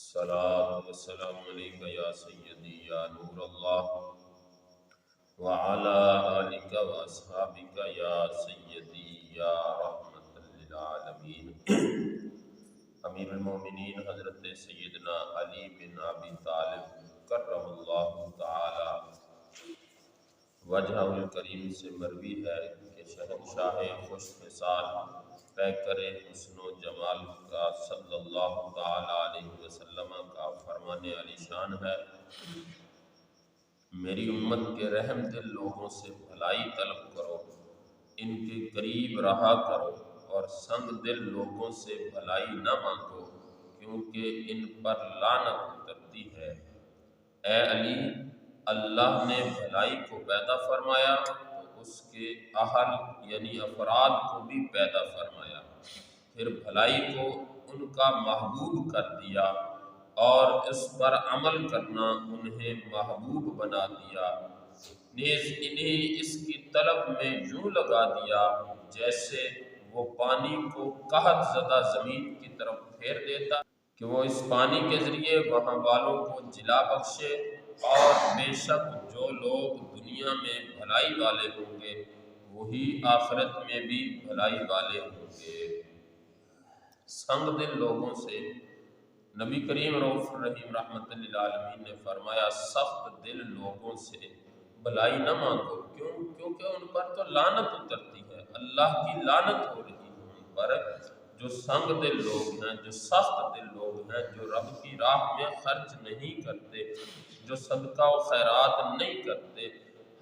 الصلاة والسلام عليك يا سيدي يا نور الله وعلى آلك وأصحابك يا سيدي يا رحمة للعالمين امیر المومنین حضرت سیدنا علی بن ابی طالب کرم اللہ تعالی وجہ الکریم سے مروی ہے کہ شہنشاہ خوش مثال پیکر حسن و جمال کا صلی اللہ تعالی علیہ وسلم کا فرمان علی شان ہے، میری امت کے رحم دل لوگوں سے بھلائی طلب کرو، ان کے قریب رہا کرو اور سنگ دل لوگوں سے بھلائی نہ مانگو کیونکہ ان پر لعنت اترتی ہے۔ اے علی، اللہ نے بھلائی کو پیدا فرمایا تو اس کے اہل یعنی افراد کو بھی پیدا فرمایا، پھر بھلائی کو ان کا محبوب کر دیا اور اس پر عمل کرنا انہیں محبوب بنا دیا، نیز انہیں اس کی طلب میں یوں لگا دیا جیسے وہ پانی کو قحط زدہ زمین کی طرف پھیر دیتا کہ وہ اس پانی کے ذریعے وہاں والوں کو جلا بخشے، اور بے شک جو لوگ دنیا میں بھلائی والے ہوں گے وہی آخرت میں بھی بھلائی والے ہوں گے۔ سنگ دل لوگوں سے نبی کریم رؤوف الرحیم رحمت للعالمین نے فرمایا سخت دل لوگوں سے بھلائی نہ مانگو، کیونکہ ان پر تو لعنت اترتی ہے، اللہ کی لعنت ہو رہی ہے ان پر۔ جو سنگ دل لوگ ہیں، جو سخت دل لوگ ہیں، جو رب کی راہ میں خرچ نہیں کرتے، جو صدقہ و خیرات نہیں کرتے،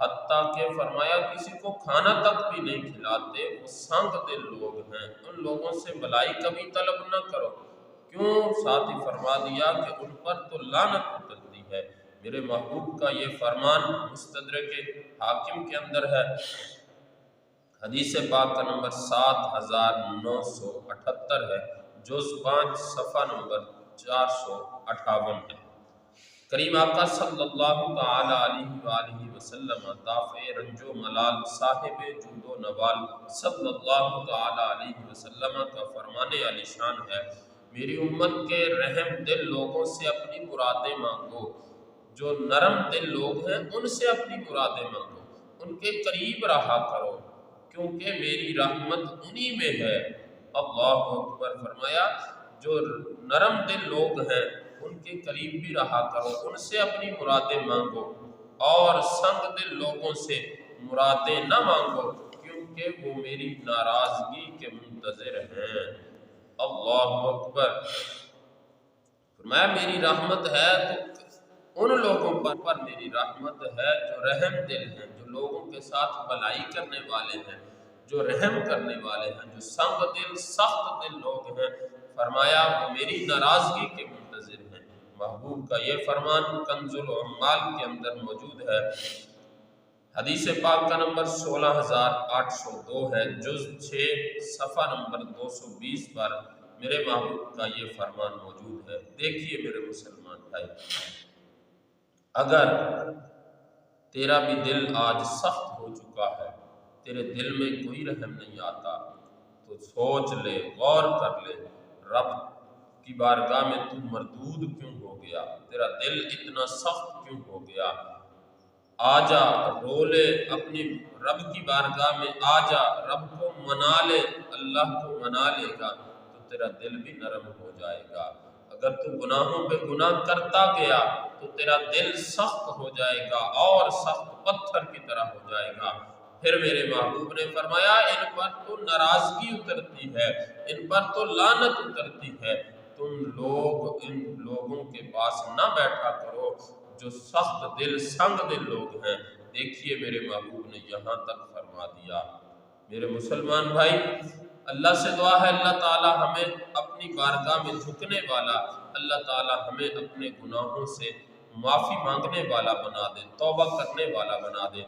حتیٰ کہ فرمایا کسی کو کھانا تک بھی نہیں کھلاتے، وہ سنگ دل لوگ ہیں، ان لوگوں سے بھلائی کبھی طلب نہ کرو، کیوں؟ ساتھ ہی فرما دیا کہ ان پر تو لعنت اترتی ہے۔ میرے محبوب کا یہ فرمان مستدرک حاکم کے اندر ہے، حدیث پاک کا نمبر 7978 ہے، جز 5 صفحہ نمبر 458 ہے۔ کریم آقا صلی اللہ تعالی علیہ وآلہ وسلم دافع رنج و ملال صاحب جود و نوال صلی اللہ تعالی علیہ وسلم کا فرمان علی شان ہے، میری امت کے رحم دل لوگوں سے اپنی مرادیں مانگو، جو نرم دل لوگ ہیں ان سے اپنی مرادیں مانگو، ان کے قریب رہا کرو کیونکہ میری رحمت انہی میں ہے۔ اللہ اکبر۔ فرمایا جو نرم دل لوگ ہیں ان کے قریب بھی رہا کرو، ان سے اپنی مرادیں مانگو، اور سنگ دل لوگوں سے مرادیں نہ مانگو کیونکہ وہ میری ناراضگی کے منتظر ہیں۔ اللہ اکبر۔ فرمایا میری رحمت ہے تو ان لوگوں پر میری رحمت ہے جو رحم دل ہیں، جو لوگوں کے ساتھ بھلائی کرنے والے ہیں، جو رحم کرنے والے ہیں، جو سنگ دل سخت دل لوگ ہیں، فرمایا وہ میری ناراضگی کے منتظر ہیں۔ محبوب کا یہ فرمان کنز العمال کے اندر موجود ہے، حدیث پاک کا نمبر 16802 ہے، جز 6 صفحہ نمبر 220 پر میرے محبوب کا یہ فرمان موجود ہے۔ دیکھیے میرے مسلمان بھائی، اگر تیرا بھی دل آج سخت ہو چکا ہے، تیرے دل میں کوئی رحم نہیں آتا، تو سوچ لے، غور کر لے، رب کی بارگاہ میں تو مردود کیوں ہو گیا؟ تیرا دل اتنا سخت کیوں ہو گیا؟ آجا، رو لے، اپنی رب کی بارگاہ میں آجا، رب کو منا لے، اللہ کو منا لے گا تو تیرا دل بھی نرم ہو جائے گا۔ اگر تو گناہوں پہ گناہ کرتا گیا تو تیرا دل سخت ہو جائے گا اور سخت پتھر کی طرح ہو جائے گا۔ پھر میرے محبوب نے فرمایا ان پر تو ناراضگی اترتی ہے، ان پر تو لعنت اترتی ہے، تم لوگ ان لوگوں کے پاس نہ بیٹھا کرو جو سخت دل سنگ دل لوگ ہیں۔ دیکھیے میرے محبوب نے یہاں تک فرما دیا۔ میرے مسلمان بھائی، اللہ سے دعا ہے اللہ تعالی ہمیں اپنی بارگاہ میں جھکنے والا، اللہ تعالی ہمیں اپنے گناہوں سے معافی مانگنے والا بنا دے، توبہ کرنے والا بنا دے۔